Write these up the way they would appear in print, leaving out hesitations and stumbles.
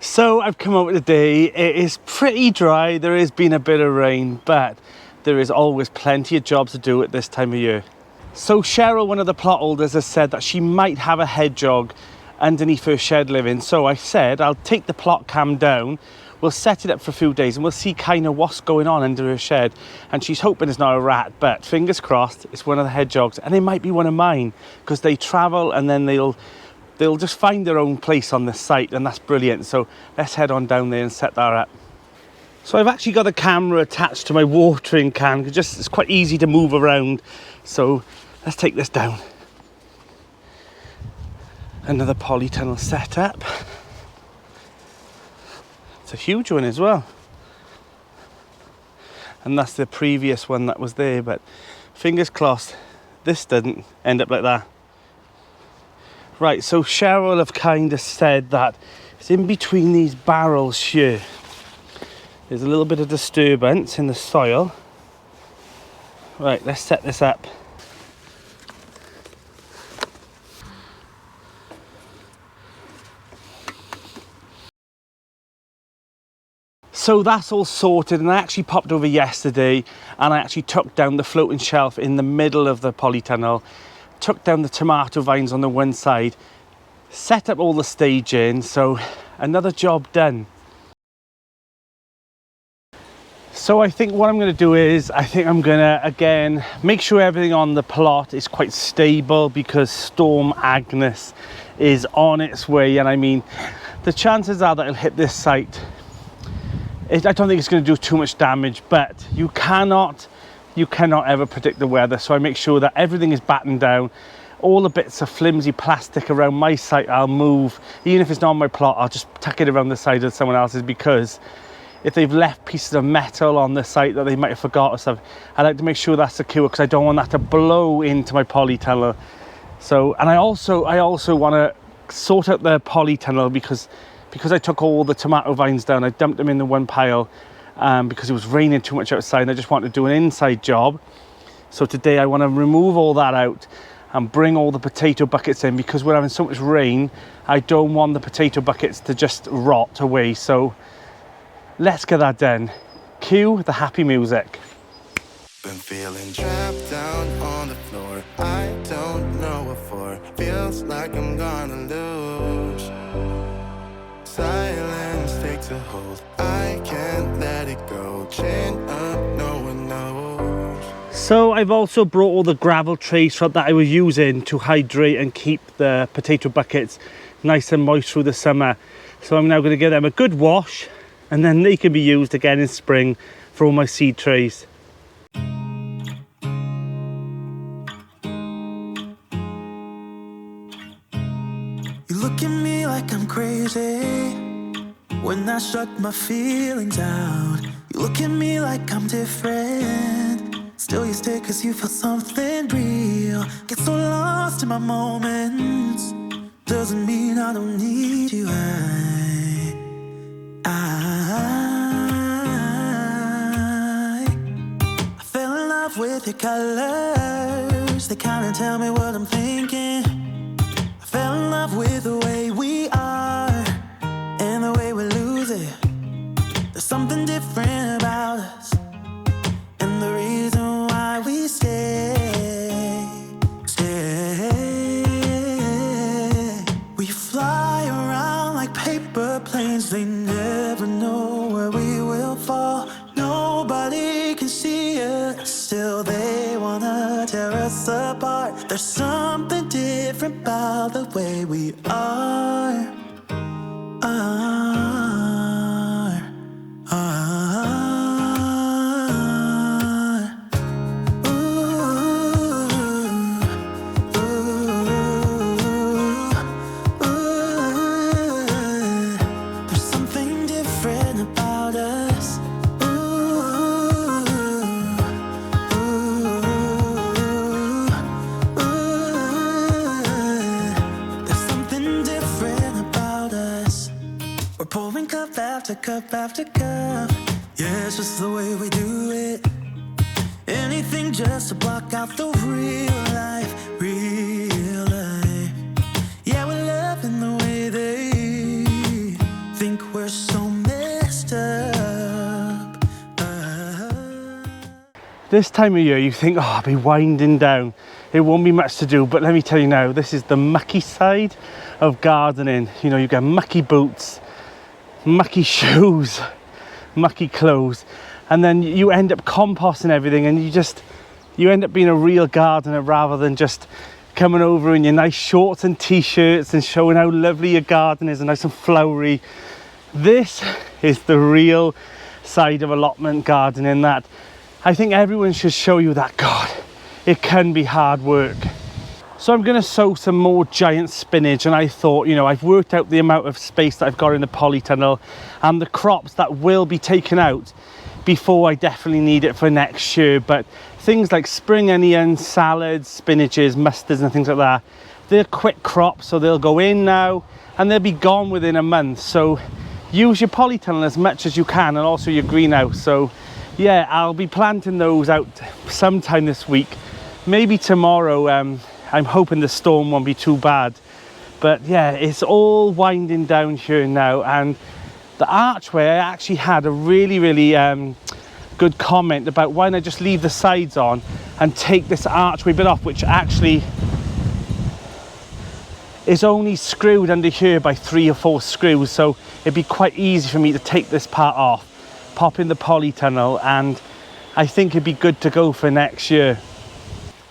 So I've come over today. It is pretty dry. There has been a bit of rain, but there is always plenty of jobs to do at this time of year. So Cheryl, one of the plot holders, has said that she might have a hedgehog underneath her shed living. So I said I'll take the plot cam down, we'll set it up for a few days and we'll see kind of what's going on under her shed. And she's hoping it's not a rat, but fingers crossed it's one of the hedgehogs, and it might be one of mine because they travel and then they'll just find their own place on the site, and that's brilliant. So let's head on down there and set that up. So I've actually got the camera attached to my watering can because it's quite easy to move around. So let's take this down. Another polytunnel setup. It's a huge one as well. And that's the previous one that was there, but fingers crossed this doesn't end up like that. Right, so Cheryl have kind of said that it's in between these barrels here. There's a little bit of disturbance in the soil. Right, let's set this up. So that's all sorted, and I actually popped over yesterday and I actually took down the floating shelf in the middle of the polytunnel, took down the tomato vines on the one side, set up all the staging, so another job done. So I think what I'm going to do is, I think I'm going to, again, make sure everything on the plot is quite stable because Storm Agnes is on its way, and I mean, the chances are that it'll hit this site. I don't think it's going to do too much damage, but you cannot ever predict the weather, so I make sure that everything is battened down. All the bits of flimsy plastic around my site I'll move. Even if it's not on my plot, I'll just tuck it around the side of someone else's, because if they've left pieces of metal on the site that they might have forgot or something, I like to make sure that's secure because I don't want that to blow into my polytunnel. So, and I also want to sort out the polytunnel because I took all the tomato vines down. I dumped them in the one pile because it was raining too much outside and I just wanted to do an inside job. So today I want to remove all that out and bring all the potato buckets in, because we're having so much rain. I don't want the potato buckets to just rot away. So let's get that done. Cue the happy music. Been feeling trapped down on the floor. I don't know what for. Feels like I'm gonna lose. Silence takes a hold. I can't let it go. Chin up, no one knows. So I've also brought all the gravel trays that I was using to hydrate and keep the potato buckets nice and moist through the summer. So I'm now going to give them a good wash, and then they can be used again in spring for all my seed trays. You look at me like I'm crazy when I shut my feelings out. You look at me like I'm different, still you stay cause you feel something real. Get so lost in my moments, doesn't mean I don't need you. I fell in love with your colors, they kinda tell me what I'm thinking. I fell in love with the way we are and the way we lose it. There's something different about us, and the reason why we stay. We fly around like paper planes, they never know where we will fall. Nobody can see us, still they wanna tear us apart. There's something different about the way we are. There's something different about us. There's something different about us. We're pouring cup after cup after cup. Yeah, it's just the way we do it. Anything just to block out the real life, real life. Yeah, we're loving the way they think This time of year you think, oh, I'll be winding down, it won't be much to do, but let me tell you now, this is the mucky side of gardening. You know, you get mucky boots, mucky shoes, mucky clothes, and then you end up composting everything, and you end up being a real gardener rather than just coming over in your nice shorts and t-shirts and showing how lovely your garden is and nice and flowery. This is the real side of allotment gardening that I think everyone should show you, that God, it can be hard work. So I'm going to sow some more giant spinach, and I thought, you know, I've worked out the amount of space that I've got in the polytunnel and the crops that will be taken out before I definitely need it for next year. But things like spring onions, salads, spinaches, mustards and things like that, they're quick crops, so they'll go in now and they'll be gone within a month. So use your polytunnel as much as you can, and also your greenhouse. So yeah, I'll be planting those out sometime this week, maybe tomorrow. I'm hoping the storm won't be too bad, but yeah, it's all winding down here now. And the archway, I actually had a really good comment about why not just leave the sides on and take this archway bit off, which actually is only screwed under here by 3 or 4 screws, so it'd be quite easy for me to take this part off, pop in the polytunnel, and I think it'd be good to go for next year.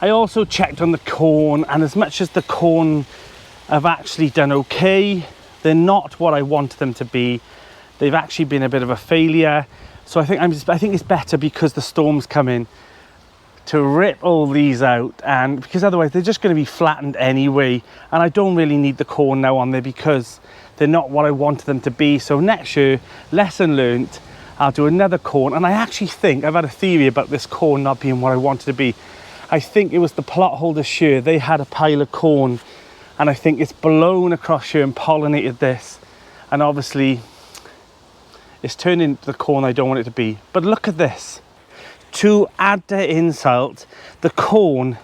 I also checked on the corn, and as much as the corn have actually done okay, they're not what I wanted them to be. They've actually been a bit of a failure. So I think it's better, because the storm's coming, to rip all these out, and because otherwise they're just going to be flattened anyway, and I don't really need the corn now on there because they're not what I wanted them to be. So next year, lesson learned, I'll do another corn. And I actually think I've had a theory about this corn not being what I wanted to be. I think it was the plot holder here, they had a pile of corn, and I think it's blown across here and pollinated this, and obviously it's turned into the corn I don't want it to be. But look at this. To add to insult, the corn,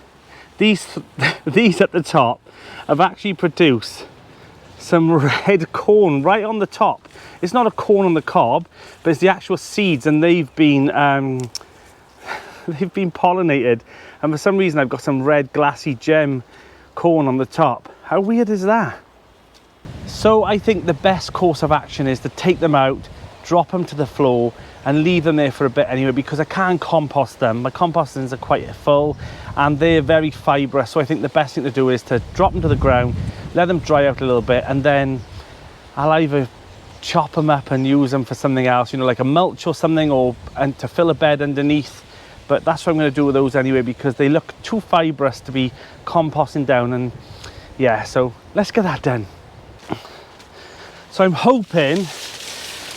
these at the top have actually produced some red corn right on the top. It's not a corn on the cob, but it's the actual seeds, and they've been pollinated, and for some reason I've got some red glassy gem corn on the top. How weird is that? So I think the best course of action is to take them out, drop them to the floor and leave them there for a bit anyway, because I can't compost them. My compostings are quite full and they're very fibrous, so I think the best thing to do is to drop them to the ground, let them dry out a little bit, and then I'll either chop them up and use them for something else, you know, like a mulch or something, and to fill a bed underneath. But that's what I'm going to do with those anyway, because they look too fibrous to be composting down. And yeah, so let's get that done. So I'm hoping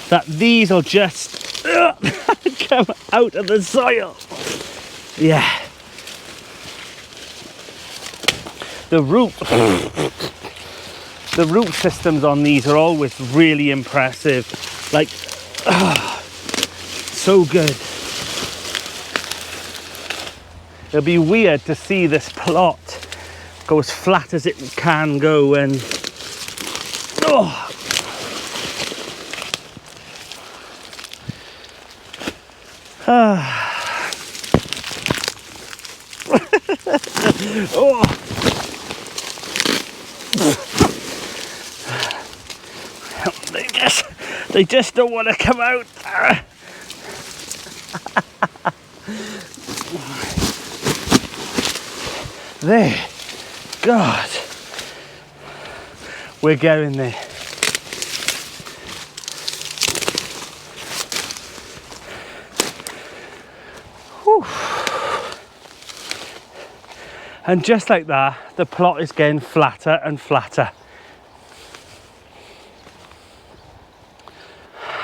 that these will just come out of the soil. Yeah. The root systems on these are always really impressive. Like, so good. It'll be weird to see this plot go as flat as it can go, and oh. Oh. They just don't want to come out. There, God, we're going there. Whew. And just like that, the plot is getting flatter and flatter.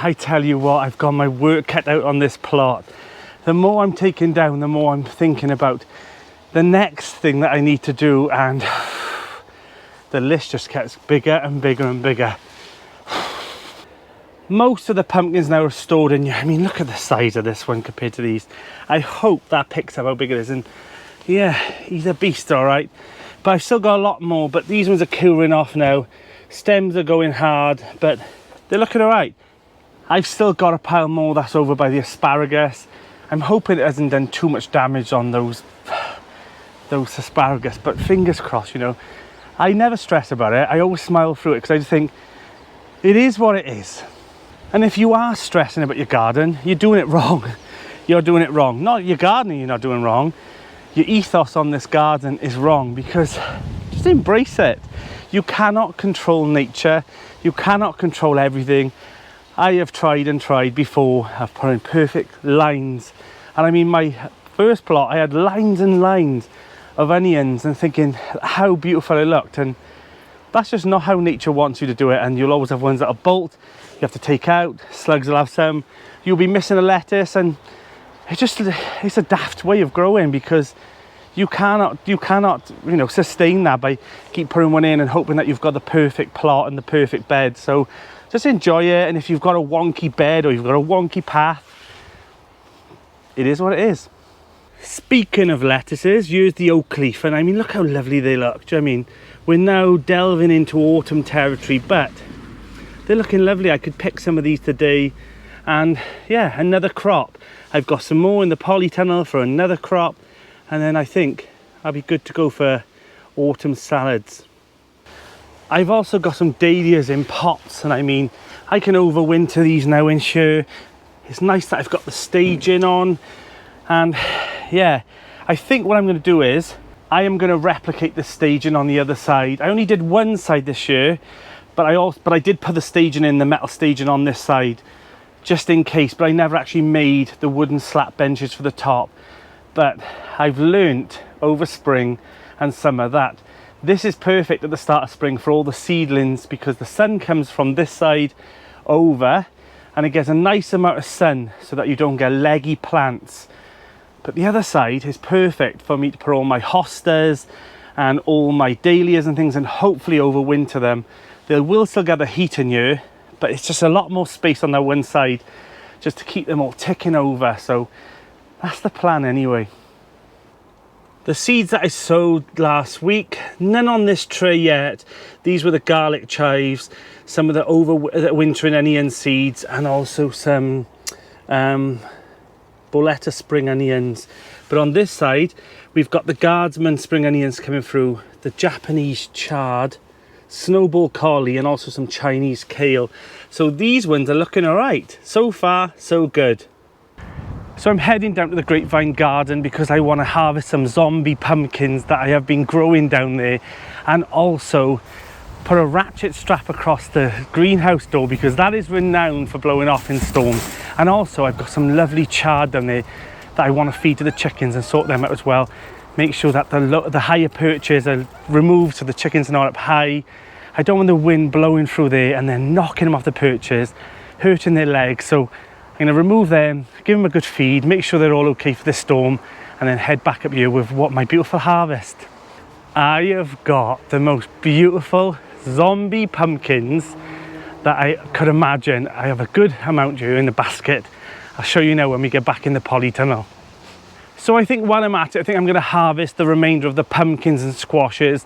I tell you what, I've got my work cut out on this plot. The more I'm taking down, the more I'm thinking about the next thing that I need to do, and the list just gets bigger and bigger and bigger. Most of the pumpkins now are stored in here. I mean, look at the size of this one compared to these. I hope that picks up how big it is. And yeah, he's a beast, all right. But I've still got a lot more, but these ones are cooling off now. Stems are going hard, but they're looking all right. I've still got a pile more that's over by the asparagus. I'm hoping it hasn't done too much damage on those asparagus, but fingers crossed, you know. I never stress about it. I always smile through it because I just think it is what it is. And if you are stressing about your garden, you're doing it wrong. You're doing it wrong. Not your gardening you're not doing wrong. Your ethos on this garden is wrong, because just embrace it. You cannot control nature. You cannot control everything. I have tried and tried before. I've put in perfect lines. And I mean, my first plot, I had lines and lines of onions and thinking how beautiful it looked, and that's just not how nature wants you to do it. And you'll always have ones that are bolt, you have to take out, slugs will have some, you'll be missing a lettuce, and it's a daft way of growing, because you cannot you know, sustain that by keep putting one in and hoping that you've got the perfect plot and the perfect bed. So just enjoy it, and if you've got a wonky bed or you've got a wonky path, it is what it is. Speaking of lettuces, here's the oak leaf, and I mean, look how lovely they look. Do you know what I mean? We're now delving into autumn territory, but they're looking lovely. I could pick some of these today, and yeah, another crop. I've got some more in the polytunnel for another crop, and then I think I'll be good to go for autumn salads. I've also got some dahlias in pots, and I mean, I can overwinter these now in here. It's nice that I've got the staging on. And yeah, I think what I'm going to do is I am going to replicate the staging on the other side. I only did one side this year, but I did put the staging in, the metal staging on this side, just in case. But I never actually made the wooden slat benches for the top. But I've learnt over spring and summer that this is perfect at the start of spring for all the seedlings, because the sun comes from this side over and it gets a nice amount of sun so that you don't get leggy plants. But the other side is perfect for me to put all my hostas and all my dahlias and things, and hopefully overwinter them. They will still get the heat in here, but it's just a lot more space on that one side just to keep them all ticking over. So that's the plan anyway. The seeds that I sowed last week, none on this tray yet. These were the garlic chives, some of the overwintering onion seeds, and also some Boletta spring onions. But on this side we've got the Guardsman spring onions coming through, the Japanese chard, snowball collie, and also some Chinese kale. So these ones are looking all right. So far so good. So I'm heading down to the grapevine garden because I want to harvest some zombie pumpkins that I have been growing down there, and also put a ratchet strap across the greenhouse door because that is renowned for blowing off in storms. And also I've got some lovely chard down there that I want to feed to the chickens and sort them out as well. Make sure that the higher perches are removed so the chickens are not up high. I don't want the wind blowing through there and then knocking them off the perches, hurting their legs. So I'm going to remove them, give them a good feed, make sure they're all okay for this storm, and then head back up here with my beautiful harvest. I have got the most beautiful zombie pumpkins that I could imagine. I have a good amount here in the basket. I'll show you now when we get back in the polytunnel. So I think while I'm at it, I think I'm going to harvest the remainder of the pumpkins and squashes.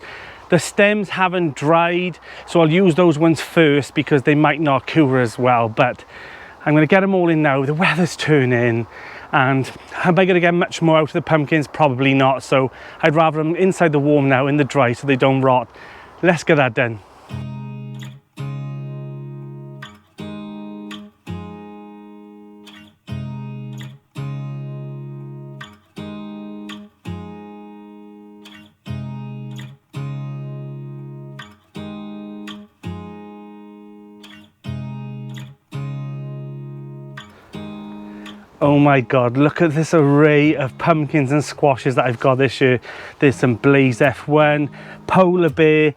The stems haven't dried, so I'll use those ones first because they might not cure as well. But I'm going to get them all in now. The weather's turning, and am I going to get much more out of the pumpkins? Probably not. So I'd rather them inside the warm now in the dry so they don't rot. Let's get that done. Oh my God, look at this array of pumpkins and squashes that I've got this year. There's some Blaze F1, Polar Bear,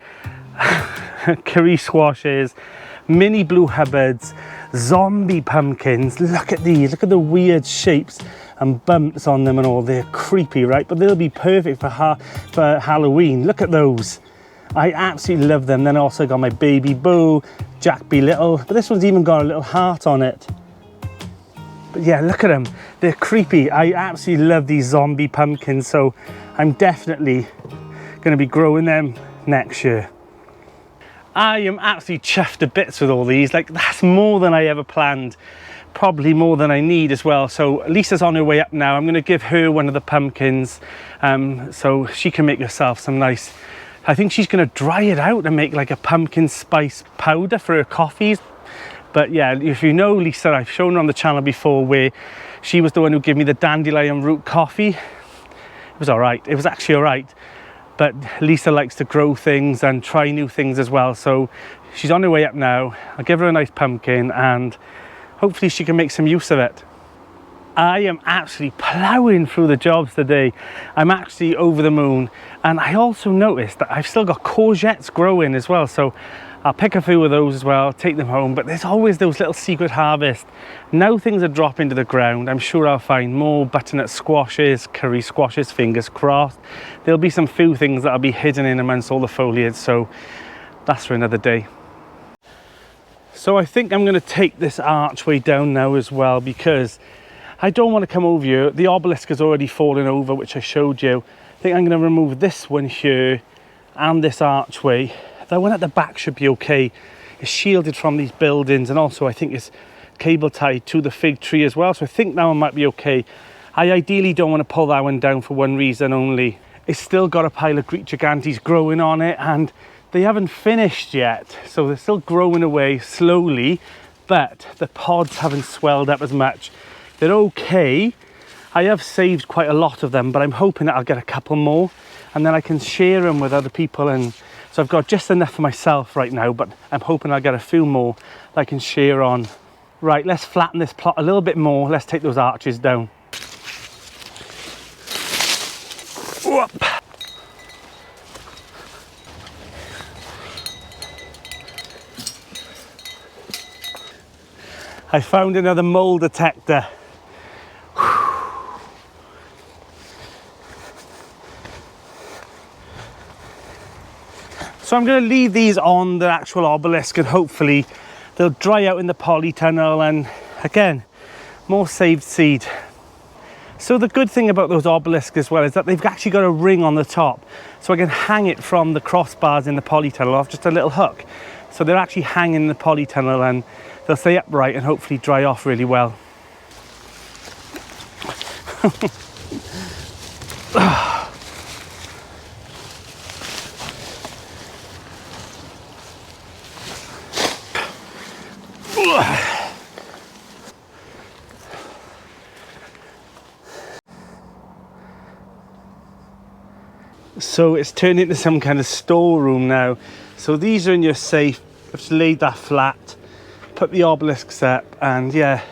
curry squashes, mini blue hubbards, zombie pumpkins. Look at these, look at the weird shapes and bumps on them and all. They're creepy, right? But they'll be perfect for Halloween. Look at those. I absolutely love them. Then I also got my Baby Boo, Jack B. Little, but this one's even got a little heart on it. But yeah, look at them. They're creepy. I absolutely love these zombie pumpkins, so I'm definitely going to be growing them next year. I am absolutely chuffed to bits with all these. Like, that's more than I ever planned. Probably more than I need as well. So Lisa's on her way up now. I'm going to give her one of the pumpkins so she can make herself some nice, I think she's going to dry it out and make like a pumpkin spice powder for her coffees. But yeah, if you know Lisa, I've shown her on the channel before where she was the one who gave me the dandelion root coffee. It was all right. It was actually all right. But Lisa likes to grow things and try new things as well. So she's on her way up now. I'll give her a nice pumpkin and hopefully she can make some use of it. I am absolutely ploughing through the jobs today. I'm actually over the moon. And I also noticed that I've still got courgettes growing as well. So I'll pick a few of those as well, take them home. But there's always those little secret harvests. Now things are dropping to the ground. I'm sure I'll find more butternut squashes, curry squashes, fingers crossed. There'll be some few things that'll be hidden in amongst all the foliage. So that's for another day. So I think I'm going to take this archway down now as well, because I don't want to come over here. The obelisk has already fallen over, which I showed you. I think I'm going to remove this one here and this archway. That one at the back should be okay. It's shielded from these buildings, and also I think it's cable tied to the fig tree as well. So I think that one might be okay. I ideally don't want to pull that one down for one reason only. It's still got a pile of Greek gigantes growing on it, and they haven't finished yet, so they're still growing away slowly, but the pods haven't swelled up as much. They're okay. I have saved quite a lot of them, but I'm hoping that I'll get a couple more and then I can share them with other people. And so I've got just enough for myself right now, but I'm hoping I'll get a few more that I can share on. Right, let's flatten this plot a little bit more. Let's take those arches down. Whoop. I found another mole detector. So I'm going to leave these on the actual obelisk and hopefully they'll dry out in the polytunnel, and again, more saved seed. So the good thing about those obelisks as well is that they've actually got a ring on the top, so I can hang it from the crossbars in the polytunnel off just a little hook. So they're actually hanging in the polytunnel and they'll stay upright and hopefully dry off really well. So it's turned into some kind of storeroom now. So these are in your safe. I've just laid that flat, put the obelisks up, and yeah,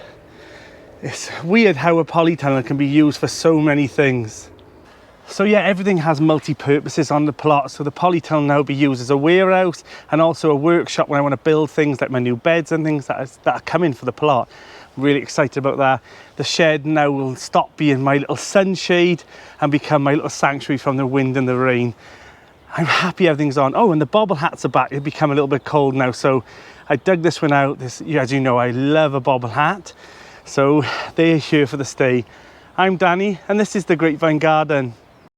it's weird how a polytunnel can be used for so many things. So yeah, everything has multi-purposes on the plot. So the polytunnel now will be used as a warehouse and also a workshop when I want to build things like my new beds and things that are coming for the plot. I'm really excited about that. The shed now will stop being my little sunshade and become my little sanctuary from the wind and the rain. I'm happy everything's on. Oh, and the bobble hats are back. They've become a little bit cold now, so I dug this one out. This, as you know, I love a bobble hat. So they're here for the stay. I'm Danny, and this is the Grapevine Garden.